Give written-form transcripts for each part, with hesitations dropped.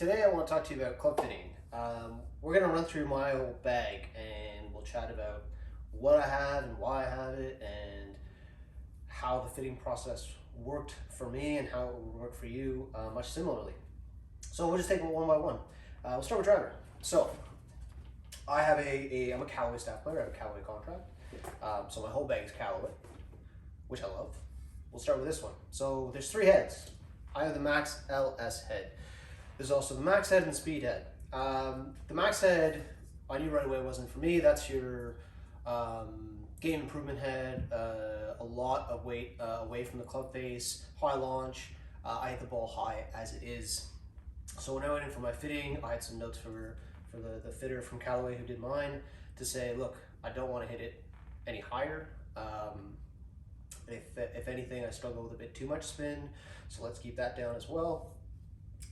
Today I want to talk to you about club fitting. We're going to run through my whole bag and we'll chat about what I have and why I have it and how the fitting process worked for me and how it would work for you much similarly. So we'll just take it one by one. We'll start with driver. So I have I'm a Callaway staff player. I have a Callaway contract. So my whole bag is Callaway, which I love. We'll start with this one. So there's three heads. I have the Max LS head. There's also the Max head and the Speed head. The Max head, I knew right away wasn't for me. That's your game improvement head, a lot of weight away from the club face, high launch. I hit the ball high as it is. So when I went in for my fitting, I had some notes for the fitter from Callaway who did mine to say, look, I don't want to hit it any higher. If anything, I struggle with a bit too much spin, so let's keep that down as well.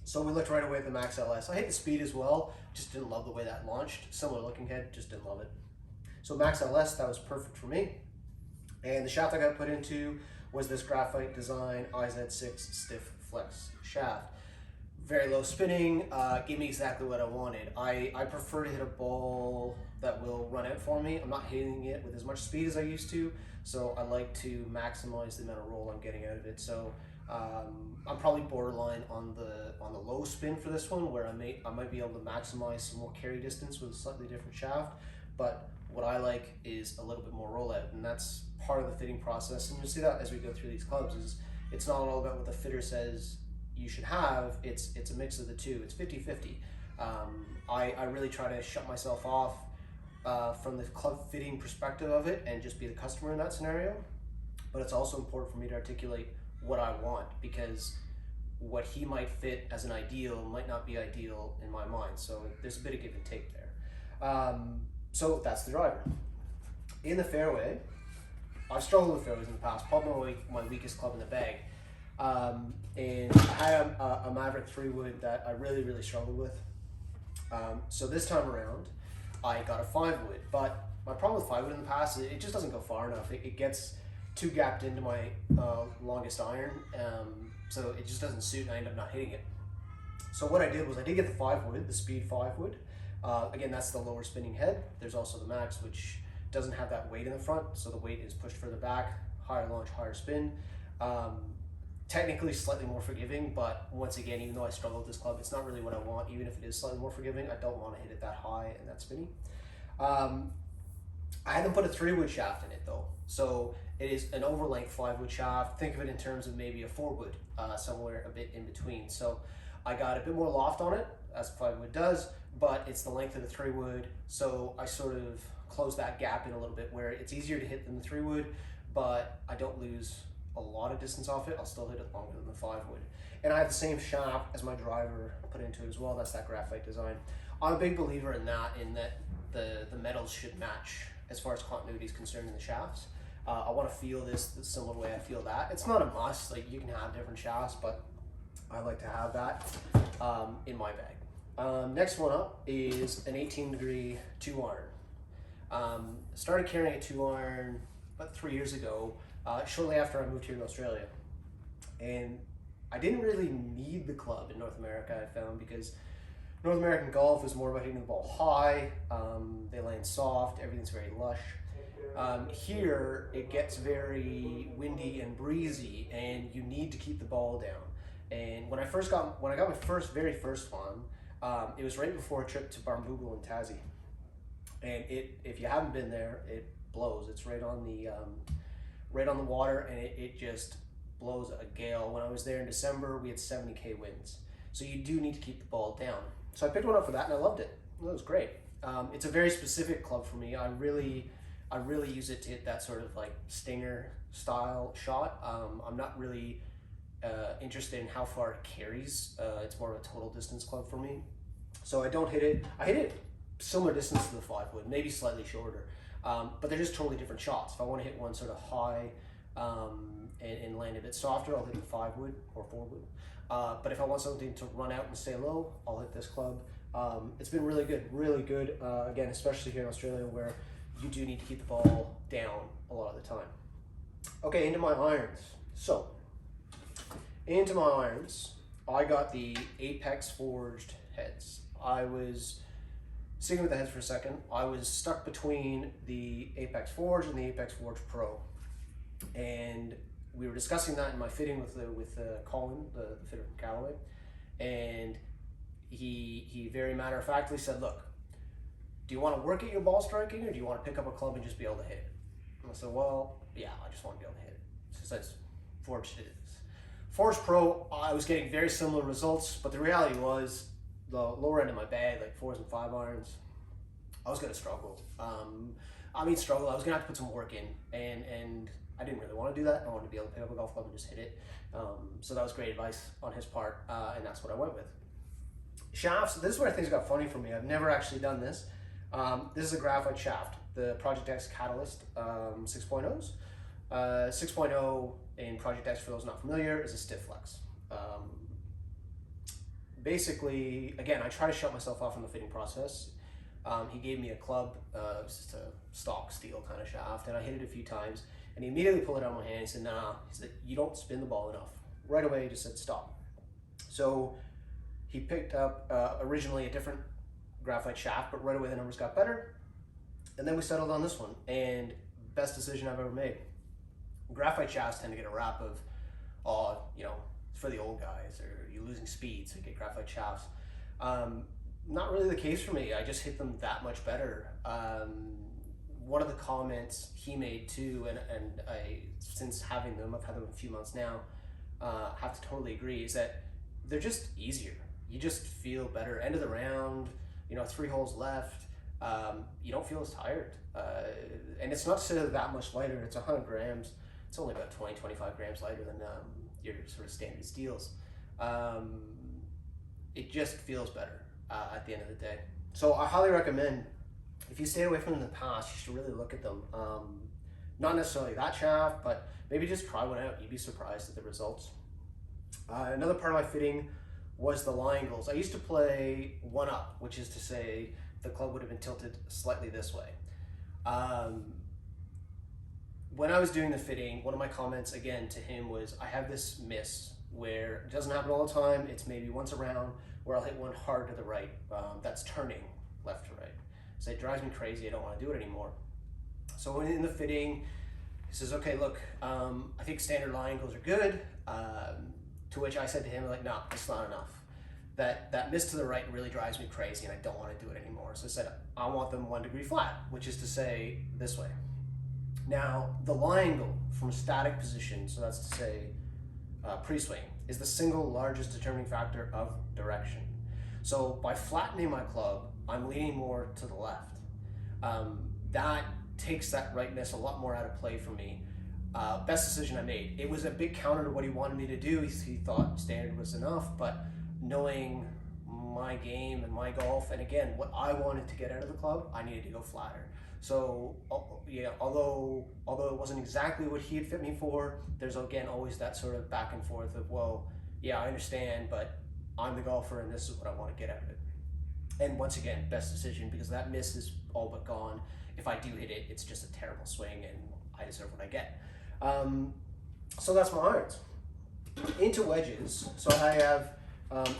So we looked right away at the Max LS. I hit the Speed as well, just didn't love the way that launched. Similar looking head, just didn't love it. So Max LS, that was perfect for me. And the shaft I got put into was this Graphite Design IZ6 Stiff Flex shaft. Very low spinning, gave me exactly what I wanted. I prefer to hit a ball that will run out for me. I'm not hitting it with as much speed as I used to, so I like to maximize the amount of roll I'm getting out of it. So I'm probably borderline on the low spin for this one, where I might be able to maximize some more carry distance with a slightly different shaft. But what I like is a little bit more rollout, and that's part of the fitting process. And you'll see that as we go through these clubs. Is it's not all about what the fitter says you should have. It's a mix of the two. It's 50-50. I really try to shut myself off from the club fitting perspective of it and just be the customer in that scenario. But it's also important for me to articulate what I want, because what he might fit as an ideal might not be ideal in my mind. So there's a bit of give and take there. So that's the driver. In the fairway, I've struggled with fairways in the past, probably my weakest club in the bag. And I had a Maverick 3-wood that I really struggled with. So this time around, I got a 5-wood, but my problem with 5-wood in the past is it just doesn't go far enough. It gets too gapped into my longest iron, so it just doesn't suit and I end up not hitting it. So what I did was I did get the 5-wood, the Speed 5-wood. Again, that's the lower spinning head. There's also the Max, which doesn't have that weight in the front, so the weight is pushed further back, higher launch, higher spin. Technically slightly more forgiving, but once again, even though I struggle with this club, it's not really what I want. Even if it is slightly more forgiving, I don't want to hit it that high and that spinny. I had them put a 3-wood shaft in it though. So it is an overlength 5-wood shaft. Think of it in terms of maybe a 4-wood, somewhere a bit in between. So I got a bit more loft on it, as a 5-wood does, but it's the length of the 3-wood. So I sort of close that gap in a little bit where it's easier to hit than the 3-wood, but I don't lose a lot of distance off it. I'll still hit it longer than the 5-wood. And I have the same shaft as my driver put into it as well. That's that Graphite Design. I'm a big believer in that the metals should match as far as continuity is concerned in the shafts. I want to feel this the similar way I feel that. It's not a must, like you can have different shafts, but I like to have that in my bag. Next one up is an 18-degree 2-iron. Started carrying a 2-iron about 3 years ago, shortly after I moved here in Australia. And I didn't really need the club in North America, I found, because North American golf is more about hitting the ball high. They land soft, everything's very lush. Here, it gets very windy and breezy, and you need to keep the ball down. And when I got my very first one, it was right before a trip to Barnbougle in Tassie. And if you haven't been there, it blows. It's right on the water, and it just blows a gale. When I was there in December, we had 70K winds. So you do need to keep the ball down. So I picked one up for that, and I loved it. It was great. It's a very specific club for me. I really use it to hit that sort of like stinger style shot. I'm not really interested in how far it carries. It's more of a total distance club for me. So I don't hit it. I hit it similar distance to the 5-wood, maybe slightly shorter. But they're just totally different shots. If I want to hit one sort of high and land a bit softer, I'll hit the 5-wood or 4-wood. But if I want something to run out and stay low, I'll hit this club. It's been really good. Again, especially here in Australia, where you do need to keep the ball down a lot of the time. Okay, into my irons. So, into my irons, I got the Apex Forged heads. I was sticking with the heads for a second. I was stuck between the Apex Forged and the Apex Forged Pro, and we were discussing that in my fitting with Colin, the fitter from Callaway, and he very matter of factly said, "Look, do you want to work at your ball striking, or do you want to pick up a club and just be able to hit it?" And I said, "Well, yeah, I just want to be able to hit it." So says Forged it is. Forged Pro, I was getting very similar results, but the reality was the lower end of my bag, like 4s and 5 irons, I was going to struggle. I was going to have to put some work in, and I didn't really want to do that. I wanted to be able to pick up a golf club and just hit it. So that was great advice on his part, and that's what I went with. Shafts, this is where things got funny for me. I've never actually done this. This is a graphite shaft, the Project X Catalyst 6.0s. 6.0 in Project X, for those not familiar, is a stiff flex. Basically, again, I try to shut myself off from the fitting process. He gave me a club, just a stock steel kind of shaft, and I hit it a few times, and he immediately pulled it out of my hand. He said, "Nah," he said, "you don't spin the ball enough." Right away, he just said, "Stop." So he picked up originally a different graphite shaft, but right away the numbers got better, and then we settled on this one, and best decision I've ever made. Graphite shafts tend to get a rap of, oh, you know, for the old guys, or you're losing speed, so you get graphite shafts. Not really the case for me. I just hit them that much better. One of the comments he made too, and I, since having them, I've had them a few months now, have to totally agree, is that they're just easier. You just feel better. End of the round, you know, 3 holes left, you don't feel as tired. And it's not so that much lighter. It's 100 grams. It's only about 20-25 grams lighter than your sort of standard steels. It just feels better at the end of the day. So I highly recommend, if you stay away from them in the past, you should really look at them. Not necessarily that shaft, but maybe just try one out. You'd be surprised at the results. Another part of my fitting was the lie angles. I used to play one up, which is to say the club would have been tilted slightly this way. When I was doing the fitting, one of my comments again to him was, I have this miss where it doesn't happen all the time. It's maybe once a round where I'll hit one hard to the right. That's turning left to right. So it drives me crazy. I don't want to do it anymore. So when in the fitting, he says, "Okay, look, I think standard lie angles are good." To which I said to him, like, "No, it's not enough. That miss to the right really drives me crazy, and I don't want to do it anymore." So I said, "I want them 1 degree flat," which is to say this way. Now, the lie angle from a static position, so that's to say pre-swing, is the single largest determining factor of direction. So by flattening my club, I'm leaning more to the left. That takes that right miss a lot more out of play for me. Best decision I made. It was a big counter to what he wanted me to do. He thought standard was enough, but knowing my game and my golf, and again, what I wanted to get out of the club, I needed to go flatter. So yeah, although it wasn't exactly what he had fit me for, there's again always that sort of back and forth of, well, yeah, I understand, but I'm the golfer and this is what I want to get out of it. And once again, best decision, because that miss is all but gone. If I do hit it, it's just a terrible swing and I deserve what I get. So that's my irons. Into wedges, so I have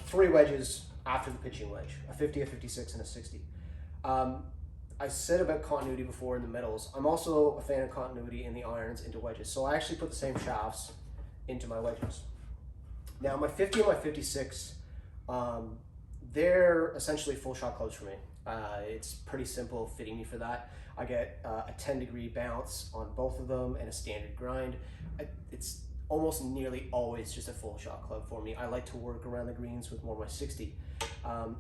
3 wedges after the pitching wedge, a 50, a 56, and a 60. I said about continuity before in the middles. I'm also a fan of continuity in the irons into wedges. So I actually put the same shafts into my wedges. Now my 50 and my 56, they're essentially full shot clubs for me. It's pretty simple fitting me for that. I get a 10 degree bounce on both of them and a standard grind. It's almost nearly always just a full shot club for me. I like to work around the greens with more of my 60.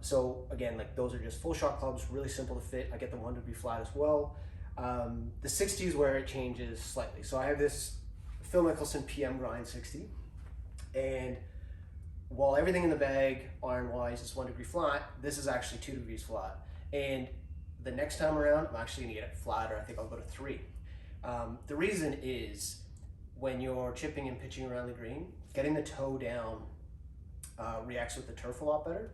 So again, like those are just full shot clubs, really simple to fit. I get the 1 degree flat as well. The 60 is where it changes slightly. So I have this Phil Mickelson PM grind 60, and while everything in the bag iron wise is 1 degree flat, this is actually 2 degrees flat. And the next time around, I'm actually gonna get it flatter. I think I'll go to 3. The reason is when you're chipping and pitching around the green, getting the toe down reacts with the turf a lot better.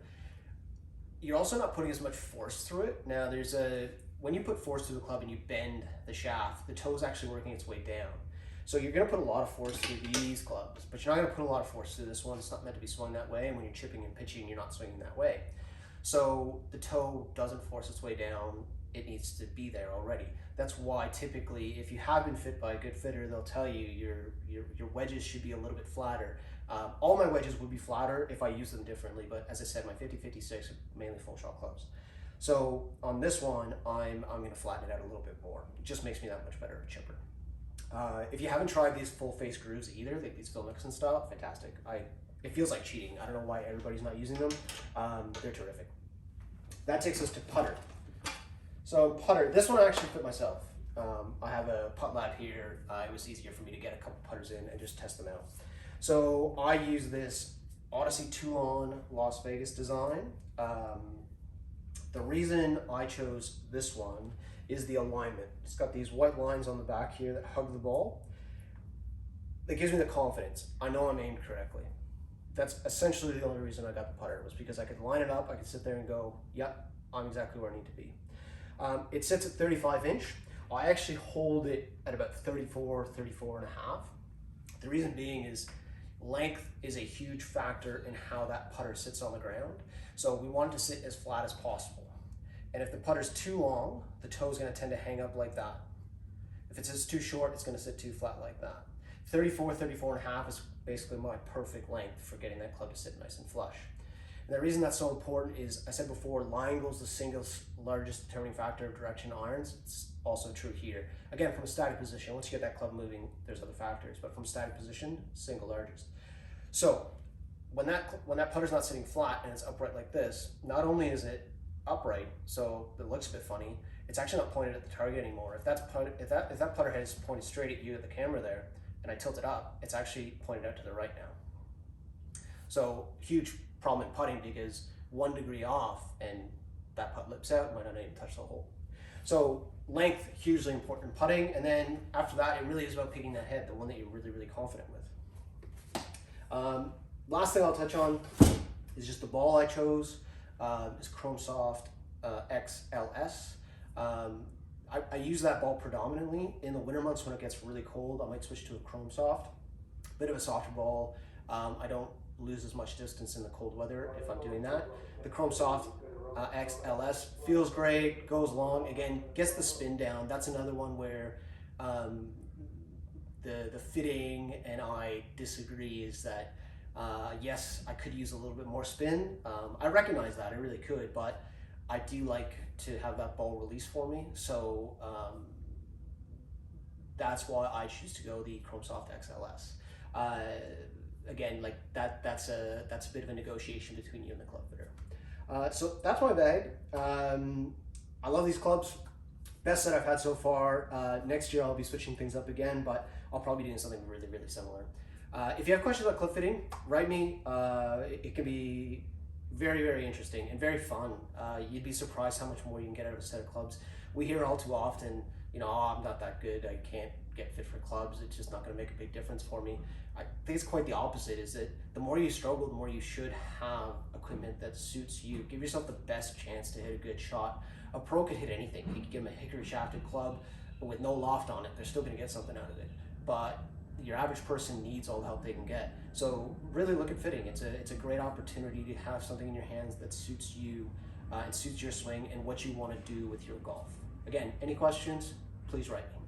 You're also not putting as much force through it. Now when you put force through the club and you bend the shaft, the toe is actually working its way down. So you're going to put a lot of force through these clubs, but you're not going to put a lot of force through this one. It's not meant to be swung that way, and when you're chipping and pitching, you're not swinging that way. So the toe doesn't force its way down. It needs to be there already. That's why typically, if you have been fit by a good fitter, they'll tell you your wedges should be a little bit flatter. All my wedges would be flatter if I use them differently, but as I said, my 50-56 are mainly full shot clubs. So on this one, I'm going to flatten it out a little bit more. It just makes me that much better of a chipper. If you haven't tried these full face grooves either, like these Phil Mickelson style, fantastic. It feels like cheating. I don't know why everybody's not using them. They're terrific. That takes us to putter. So putter, this one I actually put myself. I have a putt lab here. It was easier for me to get a couple putters in and just test them out. So I use this Odyssey Toulon Las Vegas design. The reason I chose this one is the alignment. It's got these white lines on the back here that hug the ball. That gives me the confidence. I know I'm aimed correctly. That's essentially the only reason I got the putter, was because I could line it up, I could sit there and go, yep, I'm exactly where I need to be. It sits at 35 inch. I actually hold it at about 34 and a half. The reason being is length is a huge factor in how that putter sits on the ground. So we want it to sit as flat as possible. And if the putter's too long, the toe's gonna tend to hang up like that. If it sits too short, it's gonna sit too flat like that. 34 and a half is basically my perfect length for getting that club to sit nice and flush. And the reason that's so important is, I said before, lie angle is the single largest determining factor of direction irons. It's also true here. Again, from a static position, once you get that club moving, there's other factors, but from a static position, single largest. So when that putter's not sitting flat and it's upright like this, not only is it upright, so it looks a bit funny, it's actually not pointed at the target anymore. If that putter head is pointed straight at you at the camera there, and I tilt it up, it's actually pointed out to the right now. So huge problem in putting, because 1 degree off and that putt lips out, might not even touch the hole. So length, hugely important in putting, and then after that, it really is about picking that head, the one that you're really, really confident with. Last thing I'll touch on is just the ball I chose. Is Chrome Soft XLS. I use that ball predominantly. In the winter months when it gets really cold, I might switch to a Chrome Soft. Bit of a softer ball. I don't lose as much distance in the cold weather if I'm doing that. The Chrome Soft XLS feels great, goes long, again, gets the spin down. That's another one where the fitting and I disagree, is that yes, I could use a little bit more spin. I recognize that, I really could, but I do like to have that ball release for me. So that's why I choose to go the Chrome Soft XLS. Again, like that's a bit of a negotiation between you and the club fitter. So that's my bag. I love these clubs. Best set I've had so far. Next year I'll be switching things up again, but I'll probably be doing something really, really similar. If you have questions about club fitting, write me. It can be very, very interesting and very fun. You'd be surprised how much more you can get out of a set of clubs. We hear all too often, you know, oh, I'm not that good, I can't get fit for clubs, it's just not going to make a big difference for me. I think it's quite the opposite, is that the more you struggle, the more you should have equipment that suits you. Give yourself the best chance to hit a good shot. A pro could hit anything. You could give them a hickory shafted club with no loft on it, they're still going to get something out of it. But your average person needs all the help they can get. So really look at fitting. It's a great opportunity to have something in your hands that suits you and suits your swing and what you want to do with your golf. Again, any questions, please write me.